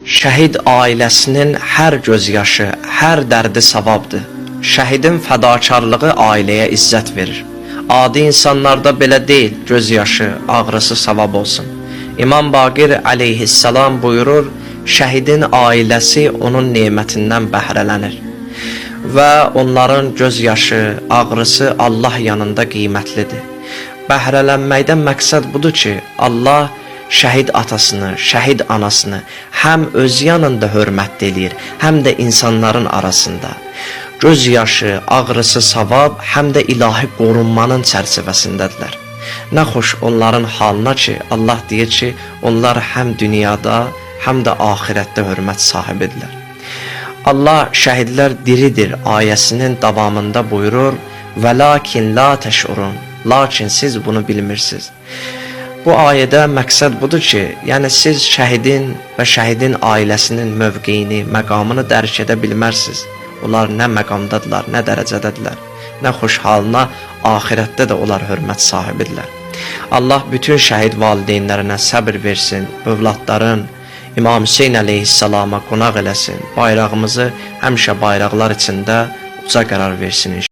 Şəhid ailəsinin hər gözyaşı, hər dərdi savabdır. Şəhidin fədakarlığı ailəyə izzət verir. Adi insanlarda belə deyil, gözyaşı, ağrısı savab olsun. İmam Baqir əleyhissalam buyurur, şəhidin ailəsi onun nemətindən bəhrələnir. Və onların gözyaşı, ağrısı Allah yanında qiymətlidir. Bəhrələnməkdən məqsəd budur ki, Allah şəhid atasını, şəhid anasını həm öz yanında hörmət eləyir, həm də insanların arasında. Göz yaşı, ağrısı savab, həm də ilahi qorunmanın çərçivəsindədirlər. Nə xoş onların halına ki, Allah deyir ki, onlar həm dünyada, həm də axirətdə hörmət sahibidirlər. Allah şəhidlər diridir ayəsinin davamında buyurur, "Vəlakin la təşurun", lakin siz bunu bilmirsiniz. Bu ayədə məqsəd budur ki, yəni siz şəhidin və şəhidin ailəsinin mövqeyini, məqamını dərk edə bilmərsiniz. Onlar nə məqamdadılar, nə dərəcədədirlər, nə xoş halına axirətdə də onlar hörmət sahibidirlər. Allah bütün şəhid valideynlərinə səbr versin, övladların İmam Hüseyn əleyhissalama qonaq eləsin, bayrağımızı həmişə bayraqlar içində uca qərar versin.